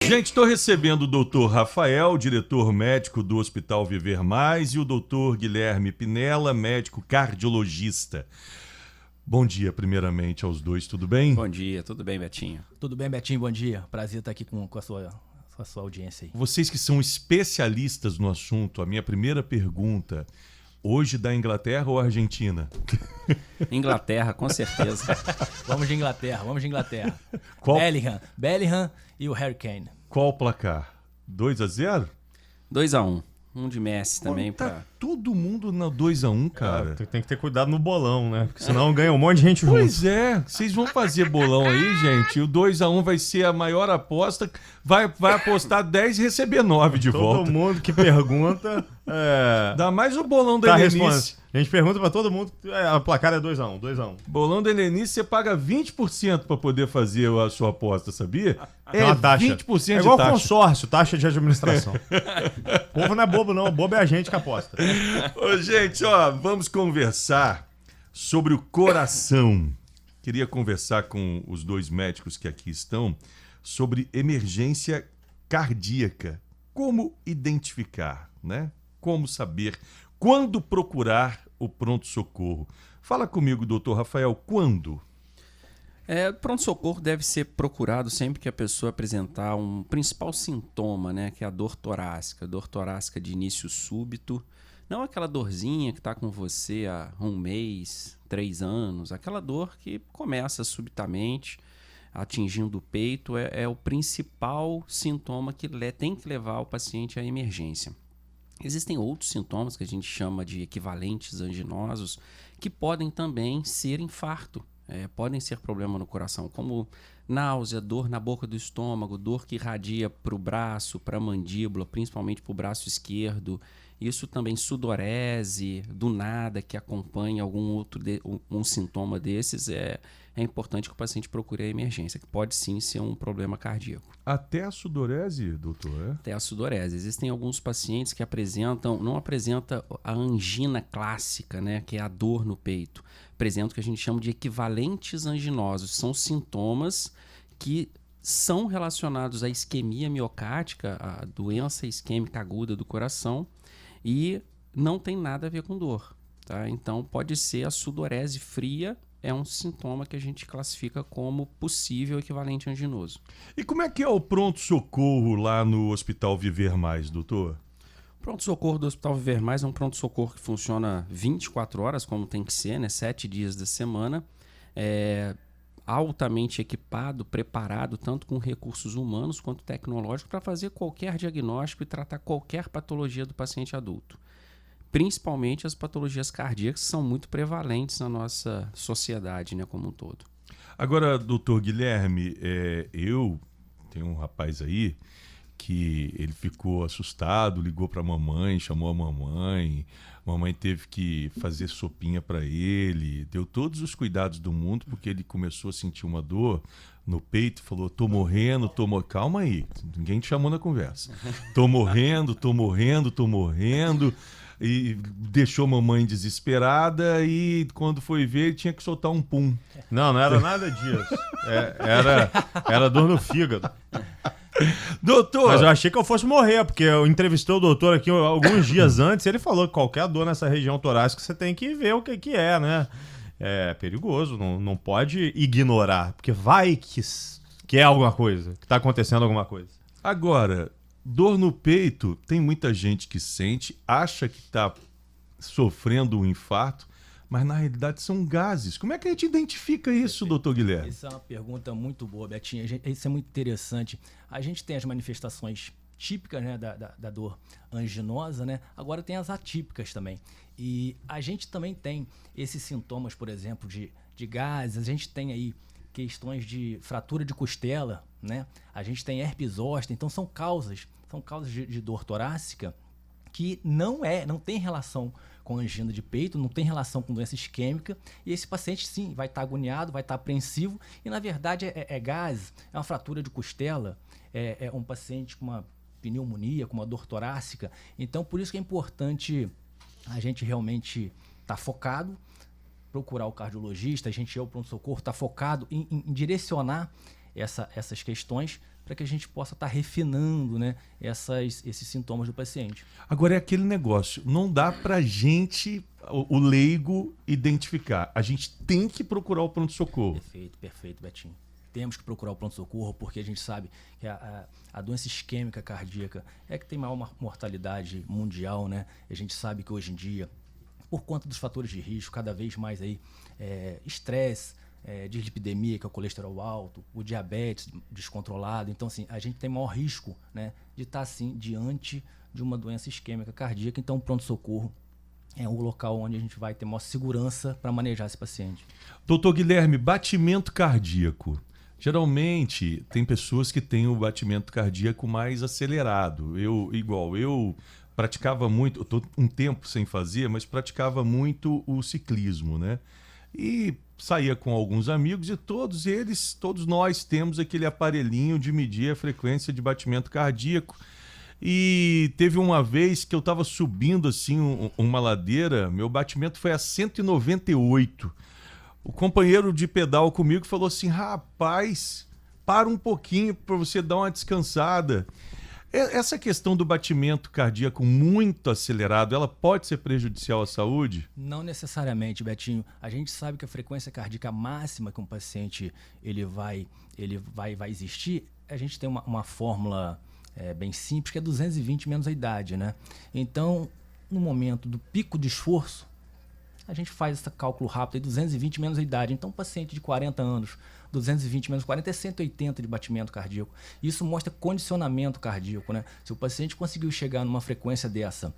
Gente, estou recebendo o doutor Rafael, diretor médico do Hospital Viver Mais, e o doutor Guilherme Pinella, médico cardiologista. Bom dia, primeiramente, aos dois, tudo bem? Bom dia, tudo bem, Betinho? Tudo bem, Betinho, bom dia. Prazer estar aqui com a sua audiência aí. Vocês que são especialistas no assunto, a minha primeira pergunta, hoje da Inglaterra ou Argentina? Inglaterra, com certeza. Vamos de Inglaterra. Qual? Bellingham e o Harry Kane. Qual o placar? 2-0? 2-1. Um de Messi também. Tá todo mundo na 2-1, cara. Tem que ter cuidado no bolão, né? Porque senão ganha um monte de gente junto. Pois é, vocês vão fazer bolão aí, gente. O 2-1 vai ser a maior aposta. Vai apostar 10 e receber 9 de volta. Todo mundo que pergunta... Dá mais o bolão da tá Helenice. respondendo. A gente pergunta pra todo mundo, a placar é 2-1. Bolão da Helenice, você paga 20% pra poder fazer a sua aposta, sabia? É uma taxa. 20% é igual de taxa. consórcio, taxa de administração. O povo não é bobo, não. Bobo é a gente que aposta. Ô, gente, ó, vamos conversar sobre o coração. Queria conversar com os dois médicos que aqui estão sobre emergência cardíaca. Como identificar, né? Como saber quando procurar o pronto-socorro. Fala comigo, doutor Rafael, quando? Pronto-socorro deve ser procurado sempre que a pessoa apresentar um principal sintoma, né? Que é a dor torácica. Dor torácica de início súbito. Não aquela dorzinha que está com você há 1 mês, 3 anos. Aquela dor que começa subitamente, atingindo o peito. É o principal sintoma que tem que levar o paciente à emergência. Existem outros sintomas que a gente chama de equivalentes anginosos que podem também ser infarto, podem ser problema no coração, como náusea, dor na boca do estômago, dor que irradia para o braço, para a mandíbula, principalmente para o braço esquerdo. Isso também sudorese, do nada, que acompanha algum outro um sintoma desses, é importante que o paciente procure a emergência, que pode sim ser um problema cardíaco. Até a sudorese, doutor? Até a sudorese. Existem alguns pacientes que não apresentam a angina clássica, né, que é a dor no peito. Apresentam o que a gente chama de equivalentes anginosos. São sintomas que são relacionados à isquemia miocárdica, a doença isquêmica aguda do coração, e não tem nada a ver com dor, tá? Então pode ser a sudorese fria, é um sintoma que a gente classifica como possível equivalente anginoso. E como é que é o pronto-socorro lá no Hospital Viver Mais, doutor? O pronto-socorro do Hospital Viver Mais é um pronto-socorro que funciona 24 horas, como tem que ser, né? 7 dias da semana. É altamente equipado, preparado, tanto com recursos humanos quanto tecnológicos, para fazer qualquer diagnóstico e tratar qualquer patologia do paciente adulto. Principalmente as patologias cardíacas, que são muito prevalentes na nossa sociedade, né, como um todo. Agora, doutor Guilherme, eu tenho um rapaz aí que ele ficou assustado, ligou para a mamãe, chamou a mamãe teve que fazer sopinha para ele, deu todos os cuidados do mundo, porque ele começou a sentir uma dor no peito, falou, tô morrendo, calma aí, ninguém te chamou na conversa, tô morrendo, e deixou a mamãe desesperada, e quando foi ver, tinha que soltar um pum. Não era nada disso. Era dor no fígado. Doutor! Mas eu achei que eu fosse morrer, porque eu entrevistei o doutor aqui alguns dias antes, e ele falou que qualquer dor nessa região torácica você tem que ver o que é, né? É perigoso, não pode ignorar, porque vai que é alguma coisa, que tá acontecendo alguma coisa. Agora, dor no peito, tem muita gente que sente, acha que está sofrendo um infarto, mas na realidade são gases. Como é que a gente identifica isso, doutor Guilherme? Isso é uma pergunta muito boa, Betinho. Isso é muito interessante. A gente tem as manifestações típicas, né, da dor anginosa, né? Agora tem as atípicas também. E a gente também tem esses sintomas, por exemplo, de gases. A gente tem aí questões de fratura de costela, né? A gente tem herpes zoster. Então são causas de dor torácica que não tem relação com angina de peito, não tem relação com doença isquêmica, e esse paciente sim vai estar agoniado, vai estar apreensivo, e na verdade é gases, é uma fratura de costela, é um paciente com uma pneumonia, com uma dor torácica. Então por isso que é importante a gente realmente estar focado, procurar o cardiologista, a gente o pronto-socorro está focado em direcionar essas questões para que a gente possa estar refinando, né, esses sintomas do paciente. Agora é aquele negócio, não dá pra gente, o leigo, identificar. A gente tem que procurar o pronto-socorro. Perfeito, Betinho. Temos que procurar o pronto-socorro porque a gente sabe que a doença isquêmica cardíaca é que tem maior mortalidade mundial, né? A gente sabe que hoje em dia, por conta dos fatores de risco, cada vez mais aí, estresse, dislipidemia, que é o colesterol alto, o diabetes descontrolado. Então, assim, a gente tem maior risco, né, de estar, assim, diante de uma doença isquêmica cardíaca. Então, o pronto-socorro é o local onde a gente vai ter maior segurança para manejar esse paciente. Doutor Guilherme, batimento cardíaco. Geralmente, tem pessoas que têm o batimento cardíaco mais acelerado. Eu praticava muito, eu estou um tempo sem fazer, mas praticava muito o ciclismo, né? E saía com alguns amigos e todos nós temos aquele aparelhinho de medir a frequência de batimento cardíaco. E teve uma vez que eu estava subindo assim uma ladeira, meu batimento foi a 198. O companheiro de pedal comigo falou assim: rapaz, para um pouquinho para você dar uma descansada. Essa questão do batimento cardíaco muito acelerado, ela pode ser prejudicial à saúde? Não necessariamente, Betinho. A gente sabe que a frequência cardíaca máxima que um paciente ele vai existir, a gente tem uma fórmula bem simples, que é 220 menos a idade, né? Então, no momento do pico de esforço, a gente faz esse cálculo rápido aí, 220 menos a idade. Então, um paciente de 40 anos, 220 menos 40 é 180 de batimento cardíaco. Isso mostra condicionamento cardíaco, né? Se o paciente conseguiu chegar numa frequência dessa,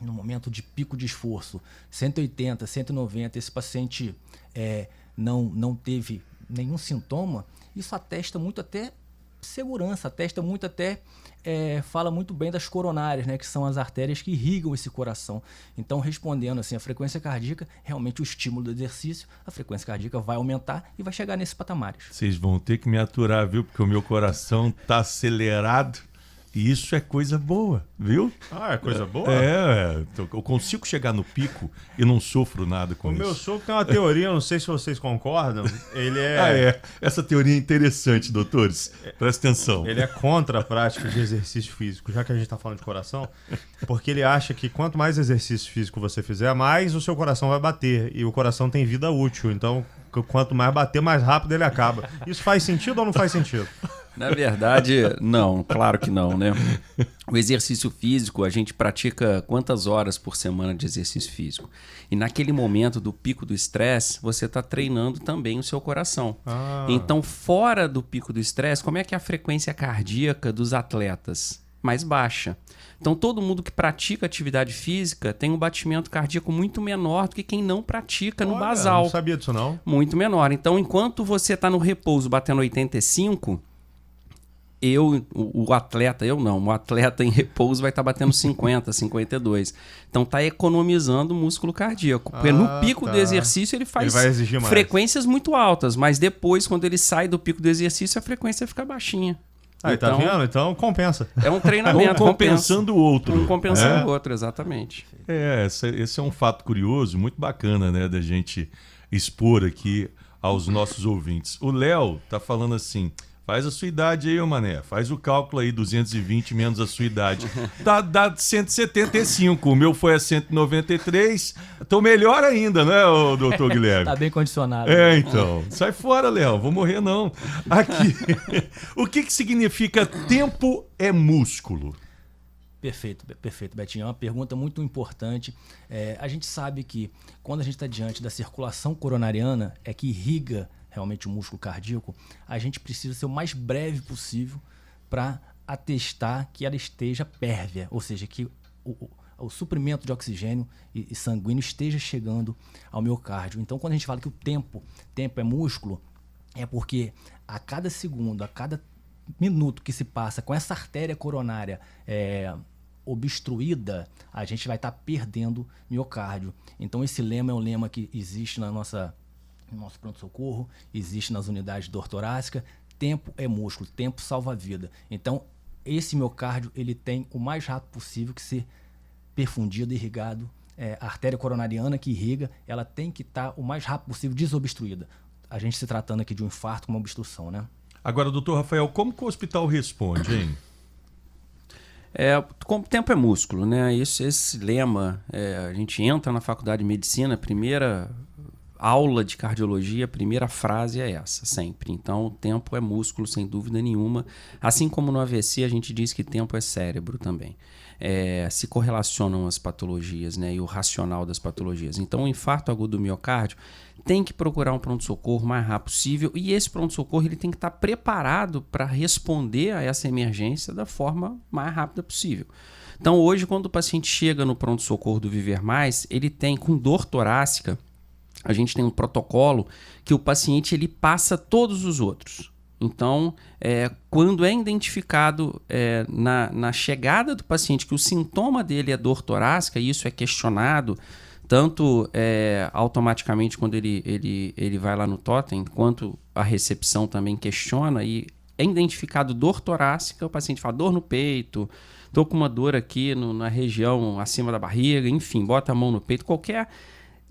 no momento de pico de esforço, 180, 190, esse paciente não teve nenhum sintoma, isso atesta muito até segurança, atesta muito até, fala muito bem das coronárias, né, que são as artérias que irrigam esse coração. Então, respondendo assim, a frequência cardíaca, realmente o estímulo do exercício, a frequência cardíaca vai aumentar e vai chegar nesses patamares. Vocês vão ter que me aturar, viu? Porque o meu coração tá acelerado. E isso é coisa boa, viu? Ah, é coisa boa? Eu consigo chegar no pico e não sofro nada com isso. O meu sogro tem uma teoria, não sei se vocês concordam. Ele é... Essa teoria é interessante, doutores. Presta atenção. Ele é contra a prática de exercício físico, já que a gente está falando de coração, porque ele acha que quanto mais exercício físico você fizer, mais o seu coração vai bater. E o coração tem vida útil, então quanto mais bater, mais rápido ele acaba. Isso faz sentido ou não faz sentido? Na verdade, não, claro que não, né? O exercício físico, a gente pratica quantas horas por semana de exercício físico? E naquele momento do pico do estresse, você está treinando também o seu coração. Então, fora do pico do estresse, como é que é a frequência cardíaca dos atletas? Mais baixa. Então, todo mundo que pratica atividade física tem um batimento cardíaco muito menor do que quem não pratica no basal. Não sabia disso, não. Muito menor. Então, enquanto você está no repouso batendo 85... o atleta em repouso vai estar batendo 50, 52. Então tá economizando músculo cardíaco. Porque no pico do exercício ele faz frequências muito altas, mas depois, quando ele sai do pico do exercício, a frequência fica baixinha. Aí, então, tá vendo? Então compensa. É um treinamento. Um compensando o outro. Um compensando o outro, exatamente. Esse é um fato curioso, muito bacana, né, da gente expor aqui aos nossos ouvintes. O Léo tá falando assim: faz a sua idade aí, ô mané. Faz o cálculo aí, 220 menos a sua idade. Dá 175. O meu foi a 193. Tô melhor ainda, né, ô doutor Guilherme? Tá bem condicionado. Então. Sai fora, Léo. Vou morrer, não. Aqui. O que significa tempo é músculo? Perfeito, Betinho. É uma pergunta muito importante. A gente sabe que quando a gente está diante da circulação coronariana, é que irriga realmente o músculo cardíaco, a gente precisa ser o mais breve possível para atestar que ela esteja pérvia, ou seja, que o suprimento de oxigênio e sanguíneo esteja chegando ao miocárdio. Então, quando a gente fala que o tempo é músculo, é porque a cada segundo, a cada minuto que se passa com essa artéria coronária obstruída, a gente vai estar perdendo miocárdio. Então, esse lema é um lema que existe no nosso pronto-socorro, existe nas unidades de dor torácica. Tempo é músculo, tempo salva a vida. Então, esse miocárdio ele tem o mais rápido possível que ser perfundido, irrigado. A artéria coronariana que irriga, ela tem que estar o mais rápido possível desobstruída. A gente se tratando aqui de um infarto com uma obstrução, né? Agora, doutor Rafael, como que o hospital responde, hein? Como tempo é músculo, né? Esse lema, a gente entra na faculdade de medicina, a primeira aula de cardiologia, a primeira frase é essa, sempre. Então, tempo é músculo, sem dúvida nenhuma. Assim como no AVC, a gente diz que tempo é cérebro também. Se correlacionam as patologias, né? E o racional das patologias. Então, o infarto agudo do miocárdio tem que procurar um pronto-socorro o mais rápido possível, e esse pronto-socorro ele tem que estar preparado para responder a essa emergência da forma mais rápida possível. Então, hoje, quando o paciente chega no pronto-socorro do Viver Mais, ele tem com dor torácica, a gente tem um protocolo que o paciente ele passa todos os outros. Então, quando é identificado na chegada do paciente que o sintoma dele é dor torácica, e isso é questionado tanto automaticamente quando ele vai lá no totem, quanto a recepção também questiona, e é identificado dor torácica, o paciente fala dor no peito, estou com uma dor aqui na região acima da barriga, enfim, bota a mão no peito, qualquer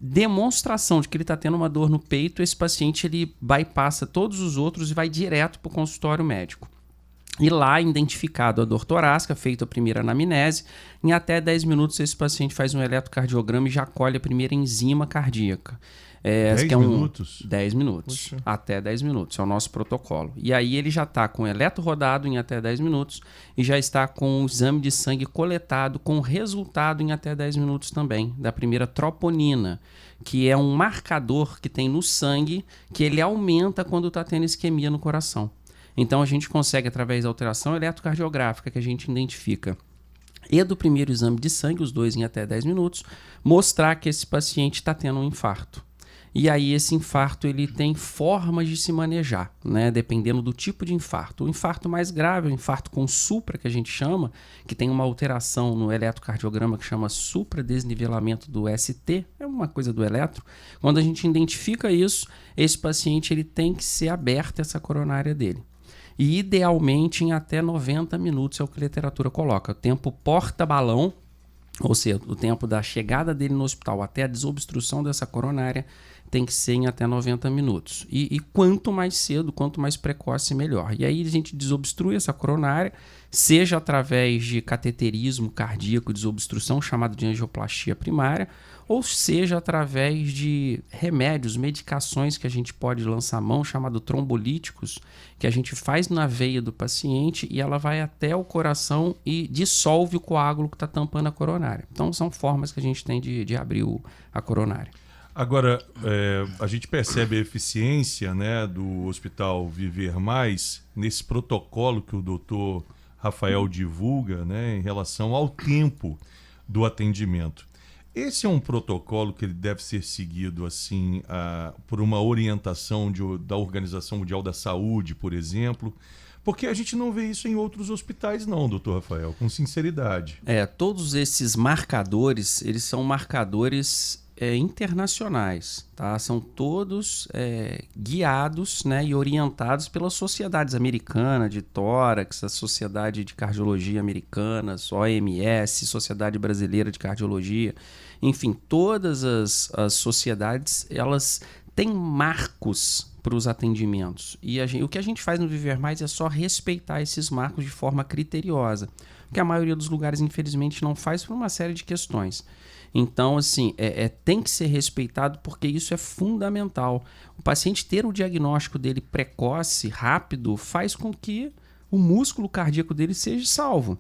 demonstração de que ele está tendo uma dor no peito, esse paciente ele bypassa todos os outros e vai direto para o consultório médico. E lá, identificado a dor torácica, feita a primeira anamnese, em até 10 minutos esse paciente faz um eletrocardiograma e já colhe a primeira enzima cardíaca. 10 minutos? 10 minutos. Puxa. Até 10 minutos, é o nosso protocolo. E aí ele já está com o eletro rodado em até 10 minutos e já está com o exame de sangue coletado com resultado em até 10 minutos também, da primeira troponina, que é um marcador que tem no sangue que ele aumenta quando está tendo isquemia no coração. Então a gente consegue, através da alteração eletrocardiográfica que a gente identifica e do primeiro exame de sangue, os dois em até 10 minutos, mostrar que esse paciente está tendo um infarto. E aí esse infarto ele tem formas de se manejar, né? Dependendo do tipo de infarto. O infarto mais grave, o infarto com supra, que a gente chama, que tem uma alteração no eletrocardiograma que chama supradesnivelamento do ST, é uma coisa do eletro. Quando a gente identifica isso, esse paciente ele tem que ser aberta essa coronária dele. E idealmente em até 90 minutos é o que a literatura coloca. O tempo porta-balão, ou seja, o tempo da chegada dele no hospital até a desobstrução dessa coronária tem que ser em até 90 minutos. E quanto mais cedo, quanto mais precoce, melhor. E aí a gente desobstrui essa coronária, seja através de cateterismo cardíaco, desobstrução, chamado de angioplastia primária, ou seja através de remédios, medicações que a gente pode lançar mão, chamado trombolíticos, que a gente faz na veia do paciente e ela vai até o coração e dissolve o coágulo que está tampando a coronária. Então são formas que a gente tem de abrir a coronária. Agora, a gente percebe a eficiência, né, do Hospital Viver Mais nesse protocolo que o doutor Rafael divulga, né, em relação ao tempo do atendimento. Esse é um protocolo que ele deve ser seguido assim por uma orientação da Organização Mundial da Saúde, por exemplo, porque a gente não vê isso em outros hospitais não, doutor Rafael, com sinceridade. Todos esses marcadores, eles são marcadores internacionais, tá? São todos guiados, né, e orientados pelas sociedades americanas de tórax, a Sociedade de Cardiologia Americana, OMS, Sociedade Brasileira de Cardiologia, enfim, todas as sociedades, elas têm marcos para os atendimentos. E o que a gente faz no Viver Mais é só respeitar esses marcos de forma criteriosa, que a maioria dos lugares, infelizmente, não faz por uma série de questões. Então, assim, tem que ser respeitado porque isso é fundamental. O paciente ter o diagnóstico dele precoce, rápido, faz com que o músculo cardíaco dele seja salvo.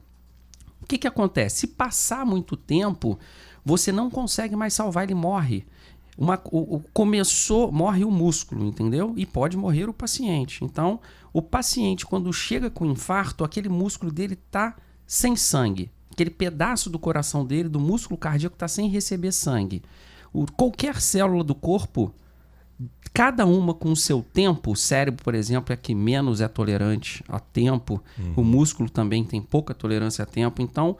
O que acontece? Se passar muito tempo, você não consegue mais salvar, ele morre. Morre o músculo, entendeu? E pode morrer o paciente. Então, o paciente, quando chega com infarto, aquele músculo dele está sem sangue. Aquele pedaço do coração dele, do músculo cardíaco, está sem receber sangue. Qualquer célula do corpo, cada uma com o seu tempo, o cérebro, por exemplo, é que menos é tolerante a tempo, o músculo também tem pouca tolerância a tempo, então,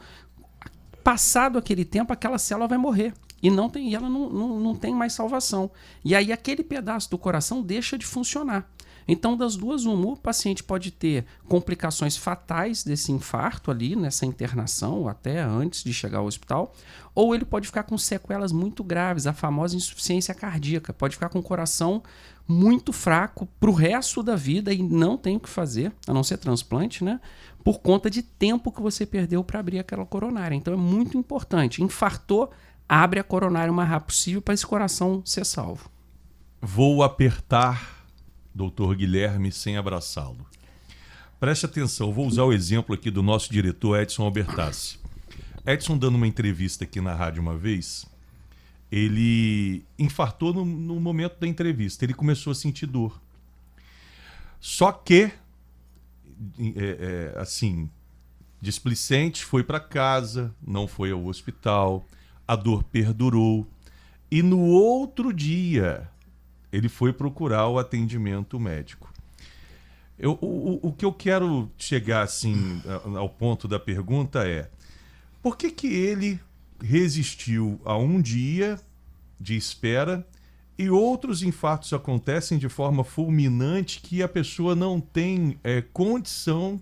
passado aquele tempo, aquela célula vai morrer. E ela não tem mais salvação. E aí aquele pedaço do coração deixa de funcionar. Então, das duas, o paciente pode ter complicações fatais desse infarto ali, nessa internação, até antes de chegar ao hospital, ou ele pode ficar com sequelas muito graves, a famosa insuficiência cardíaca, pode ficar com o coração muito fraco para o resto da vida e não tem o que fazer, a não ser transplante, né? Por conta de tempo que você perdeu para abrir aquela coronária. Então é muito importante. Infartou, abre a coronária o mais rápido possível para esse coração ser salvo. Vou apertar, doutor Guilherme, sem abraçá-lo. Preste atenção, vou usar o exemplo aqui do nosso diretor Edson Albertassi. Edson, dando uma entrevista aqui na rádio uma vez, ele infartou no momento da entrevista. Ele começou a sentir dor. Só que, assim, displicente, foi para casa, não foi ao hospital, a dor perdurou. E no outro dia, ele foi procurar o atendimento médico. O que eu quero chegar assim ao ponto da pergunta é: por que ele resistiu a um dia de espera e outros infartos acontecem de forma fulminante que a pessoa não tem condição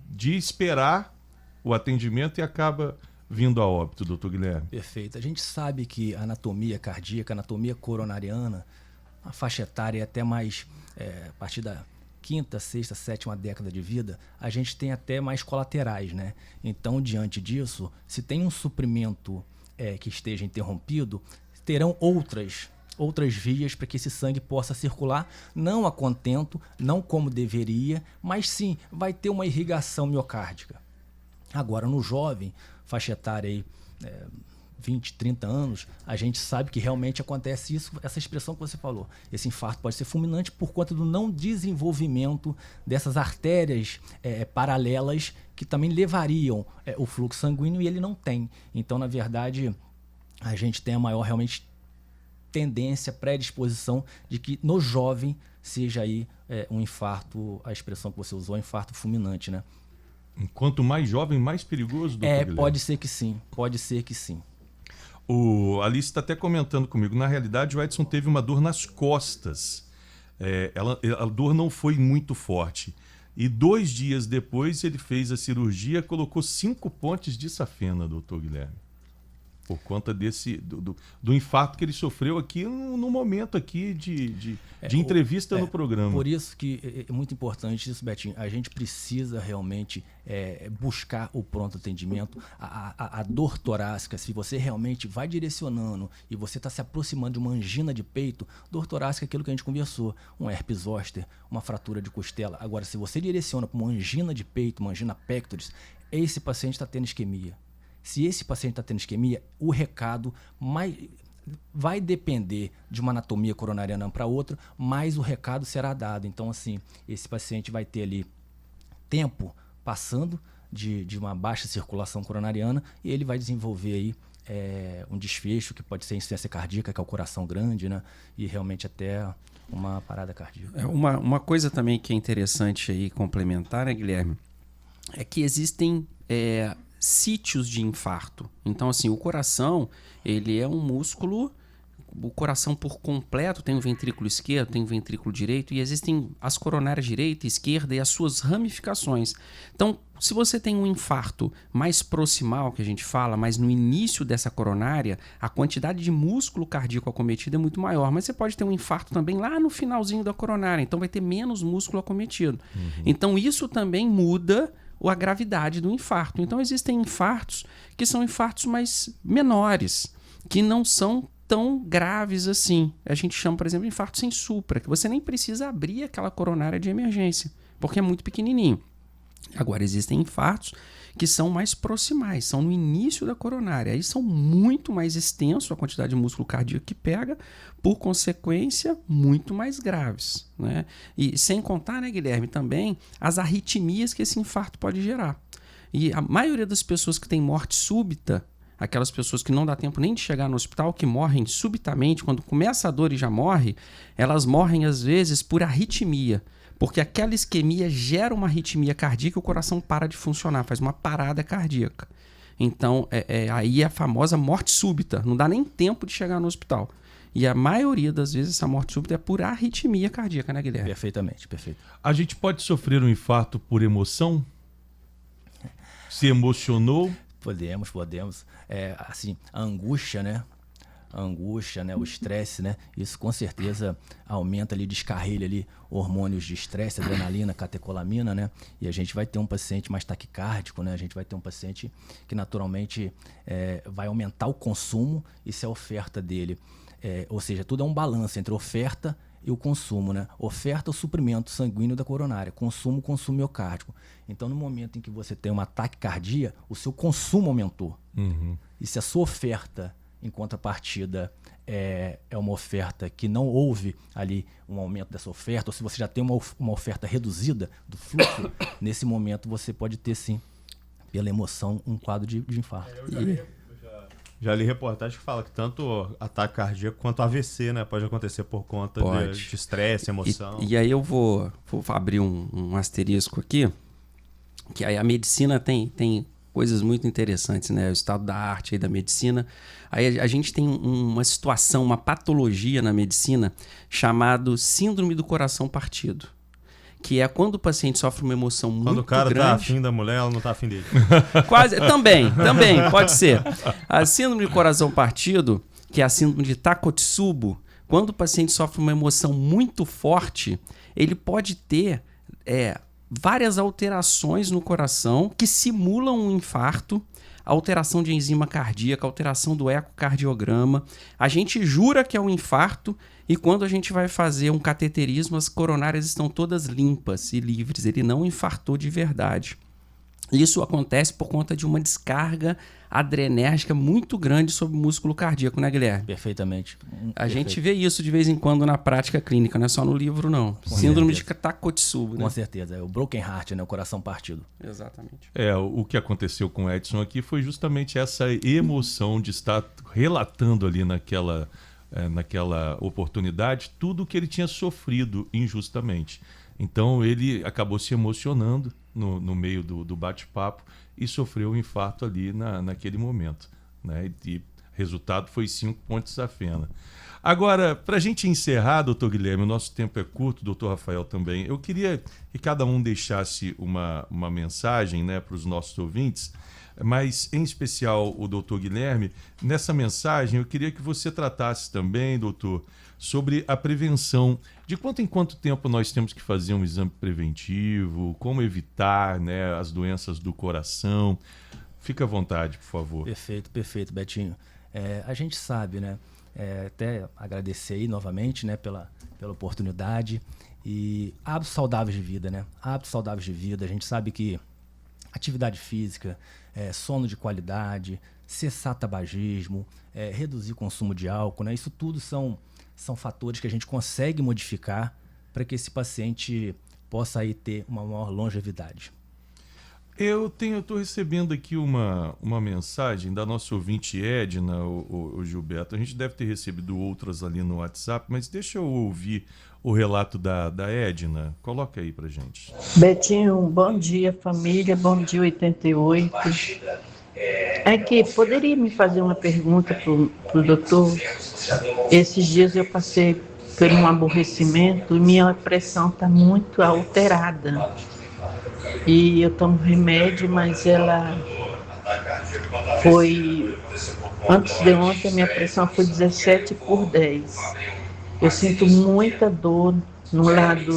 de esperar o atendimento e acaba vindo a óbito, doutor Guilherme? Perfeito. A gente sabe que a anatomia cardíaca, a anatomia coronariana, a faixa etária é até mais, a partir da quinta, sexta, sétima década de vida, a gente tem até mais colaterais, né? Então, diante disso, se tem um suprimento que esteja interrompido, terão outras vias para que esse sangue possa circular, não a contento, não como deveria, mas sim vai ter uma irrigação miocárdica. Agora, no jovem, faixa etária aí, 20, 30 anos, a gente sabe que realmente acontece isso, essa expressão que você falou. Esse infarto pode ser fulminante por conta do não desenvolvimento dessas artérias paralelas que também levariam o fluxo sanguíneo e ele não tem. Então, na verdade, a gente tem a maior realmente tendência, predisposição de que no jovem seja aí um infarto, a expressão que você usou, infarto fulminante, né? Quanto mais jovem, mais perigoso, doutor Guilherme? Pode ser que sim, pode ser que sim. O Alice está até comentando comigo. Na realidade, o Edson teve uma dor nas costas. A dor não foi muito forte. E 2 dias depois ele fez a cirurgia, colocou 5 pontes de safena, doutor Guilherme. Por conta do infarto que ele sofreu aqui no momento aqui de entrevista no programa. Por isso que é muito importante isso, Betinho. A gente precisa realmente buscar o pronto atendimento. A dor torácica, se você realmente vai direcionando e você está se aproximando de uma angina de peito, dor torácica é aquilo que a gente conversou, um herpes zoster, uma fratura de costela. Agora, se você direciona para uma angina de peito, uma angina pectoris, esse paciente está tendo isquemia. Se esse paciente está tendo isquemia, o recado vai depender de uma anatomia coronariana para outra, mas o recado será dado. Então, assim, esse paciente vai ter ali tempo passando de uma baixa circulação coronariana e ele vai desenvolver aí um desfecho que pode ser insuficiência cardíaca, que é o coração grande, né? E realmente até uma parada cardíaca. Uma coisa também que é interessante aí complementar, né, Guilherme, é que existem sítios de infarto. Então, assim, o coração, ele é um músculo, o coração por completo tem um ventrículo esquerdo, tem um ventrículo direito, e existem as coronárias direita e esquerda e as suas ramificações. Então, se você tem um infarto mais proximal, que a gente fala, mas no início dessa coronária, a quantidade de músculo cardíaco acometido é muito maior, mas você pode ter um infarto também lá no finalzinho da coronária, então vai ter menos músculo acometido. Então, isso também muda a gravidade do infarto. Então, existem infartos que são infartos mais menores, que não são tão graves assim. A gente chama, por exemplo, de infarto sem supra, que você nem precisa abrir aquela coronária de emergência, porque é muito pequenininho. Agora, existem infartos que são mais proximais, são no início da coronária. Aí são muito mais extensos a quantidade de músculo cardíaco que pega, por consequência, muito mais graves, né? E sem contar, né, Guilherme, também as arritmias que esse infarto pode gerar. E a maioria das pessoas que tem morte súbita, aquelas pessoas que não dá tempo nem de chegar no hospital, que morrem subitamente, quando começa a dor e já morre, elas morrem às vezes por arritmia. Porque aquela isquemia gera uma arritmia cardíaca e o coração para de funcionar, faz uma parada cardíaca. Então, aí é a famosa morte súbita, não dá nem tempo de chegar no hospital. E a maioria das vezes essa morte súbita é por arritmia cardíaca, né, Guilherme? Perfeitamente, perfeito. A gente pode sofrer um infarto por emoção? Se emocionou? Podemos. Assim, a angústia, né? a angústia, né, o estresse, né, isso com certeza aumenta ali, descarrilha ali hormônios de estresse, adrenalina, catecolamina, né, e a gente vai ter um paciente mais taquicárdico, né, a gente vai ter um paciente que naturalmente vai aumentar o consumo e se a oferta dele, ou seja, tudo é um balanço entre oferta e o consumo, né? Oferta, o suprimento sanguíneo da coronária, consumo miocárdico. Então, no momento em que você tem uma taquicardia, o seu consumo aumentou. Uhum. E se a sua oferta, em contrapartida, é uma oferta que não houve ali um aumento dessa oferta, ou se você já tem uma oferta reduzida do fluxo, nesse momento você pode ter, sim, pela emoção, um quadro de infarto. Já li reportagem que fala que tanto ataque cardíaco quanto AVC, né? Pode acontecer por conta de estresse, emoção. E aí eu vou abrir um asterisco aqui, que aí a medicina tem coisas muito interessantes, né? O estado da arte aí da medicina. Aí a gente tem uma situação, uma patologia na medicina chamado síndrome do coração partido. Que é quando o paciente sofre uma emoção muito grande. Quando o cara tá afim da mulher, ela não tá afim dele. Quase, também, pode ser. A síndrome de coração partido, que é a síndrome de Takotsubo, quando o paciente sofre uma emoção muito forte, ele pode ter várias alterações no coração que simulam um infarto, alteração de enzima cardíaca, alteração do ecocardiograma. A gente jura que é um infarto e quando a gente vai fazer um cateterismo, as coronárias estão todas limpas e livres. Ele não infartou de verdade. Isso acontece por conta de uma descarga adrenérgica muito grande sobre o músculo cardíaco, né, Guilherme? Perfeitamente. A gente vê isso de vez em quando na prática clínica, não é só no livro, não. Síndrome de Takotsubo, né? Com certeza. É o broken heart, né? O coração partido. Exatamente. O que aconteceu com o Edson aqui foi justamente essa emoção de estar relatando ali naquela oportunidade tudo o que ele tinha sofrido injustamente. Então ele acabou se emocionando no meio do bate-papo e sofreu um infarto ali naquele momento, né? E resultado foi 5 pontos da Fena. Agora, para a gente encerrar, doutor Guilherme, o nosso tempo é curto, doutor Rafael também, eu queria que cada um deixasse uma mensagem, né, para os nossos ouvintes, mas em especial o doutor Guilherme. Nessa mensagem eu queria que você tratasse também, doutor, sobre a prevenção. De quanto em quanto tempo nós temos que fazer um exame preventivo, como evitar, né, as doenças do coração. Fica à vontade, por favor. Perfeito, Betinho. A gente sabe, né, até agradecer aí novamente, né, pela oportunidade. E hábitos saudáveis de vida, né? Hábitos saudáveis de vida, a gente sabe que atividade física, sono de qualidade, cessar tabagismo, reduzir o consumo de álcool, né? Isso tudo são fatores que a gente consegue modificar para que esse paciente possa aí ter uma maior longevidade. Eu estou recebendo aqui uma mensagem da nossa ouvinte Edna, o Gilberto. A gente deve ter recebido outras ali no WhatsApp, mas deixa eu ouvir o relato da Edna. Coloca aí pra gente. Betinho, bom dia família, bom dia 88. Poderia me fazer uma pergunta pro doutor? Esses dias eu passei por um aborrecimento e minha pressão está muito alterada. E eu tomo remédio, mas ela foi... Antes de ontem, a minha pressão foi 17/10. Eu sinto muita dor no lado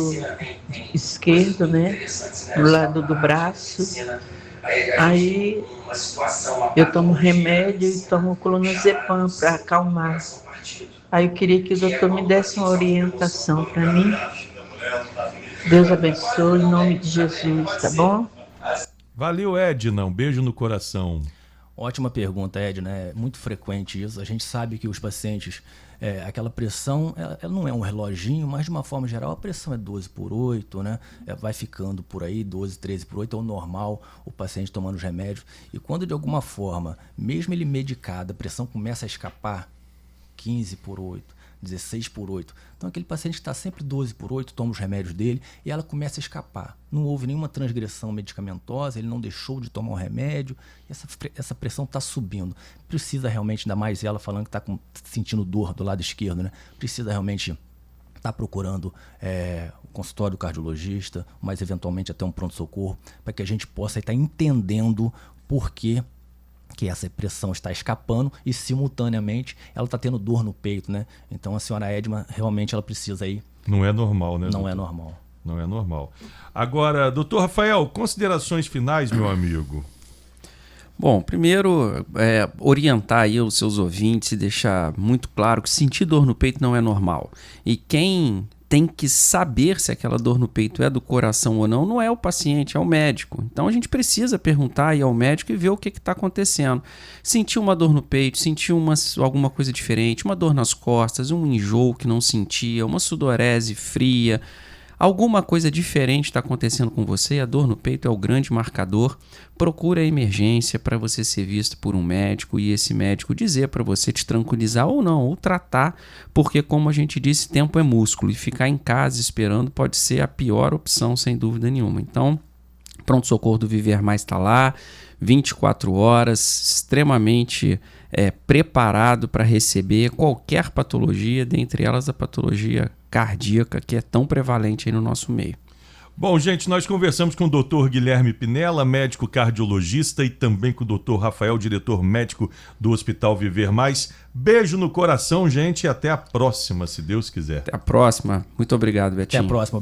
esquerdo, né? No lado do braço. Aí eu tomo remédio e tomo clonazepam para acalmar. Aí eu queria que o doutor me desse uma orientação para mim. Deus abençoe, em nome de Jesus, tá bom? Valeu, Edna. Um beijo no coração. Ótima pergunta, Edna. É muito frequente isso. A gente sabe que os pacientes, aquela pressão, ela não é um reloginho, mas de uma forma geral a pressão é 12/8, né? Vai ficando por aí, 12, 13/8, é o normal, o paciente tomando os remédios. E quando de alguma forma, mesmo ele medicado, a pressão começa a escapar, 15/8, 16/8. Então aquele paciente que está sempre 12/8, toma os remédios dele e ela começa a escapar. Não houve nenhuma transgressão medicamentosa, ele não deixou de tomar o remédio, essa pressão está subindo. Precisa realmente, ainda mais ela falando que está sentindo dor do lado esquerdo, né? Precisa realmente estar procurando o consultório do cardiologista, mas eventualmente até um pronto-socorro, para que a gente possa estar entendendo por que que essa pressão está escapando e simultaneamente ela está tendo dor no peito, né? Então a senhora Edma realmente ela precisa aí. Não é normal, né? Não doutor? é normal. Não é normal. Agora, doutor Rafael, considerações finais, meu amigo. Bom, primeiro, orientar aí os seus ouvintes e deixar muito claro que sentir dor no peito não é normal. E quem tem que saber se aquela dor no peito é do coração ou não é o paciente, é o médico. Então a gente precisa perguntar aí ao médico e ver o que está acontecendo. Sentiu uma dor no peito, sentiu alguma coisa diferente, uma dor nas costas, um enjoo que não sentia, uma sudorese fria, alguma coisa diferente está acontecendo com você, a dor no peito é o grande marcador. Procura a emergência para você ser visto por um médico e esse médico dizer para você te tranquilizar ou não, ou tratar, porque como a gente disse, tempo é músculo e ficar em casa esperando pode ser a pior opção, sem dúvida nenhuma. Então, Pronto-Socorro do Viver Mais está lá, 24 horas, extremamente preparado para receber qualquer patologia, dentre elas a patologia cardíaca, que é tão prevalente aí no nosso meio. Bom, gente, nós conversamos com o Dr. Guilherme Pinella, médico cardiologista, e também com o Dr. Rafael, diretor médico do Hospital Viver Mais. Beijo no coração, gente, e até a próxima, se Deus quiser. Até a próxima. Muito obrigado, Betinho. Até a próxima.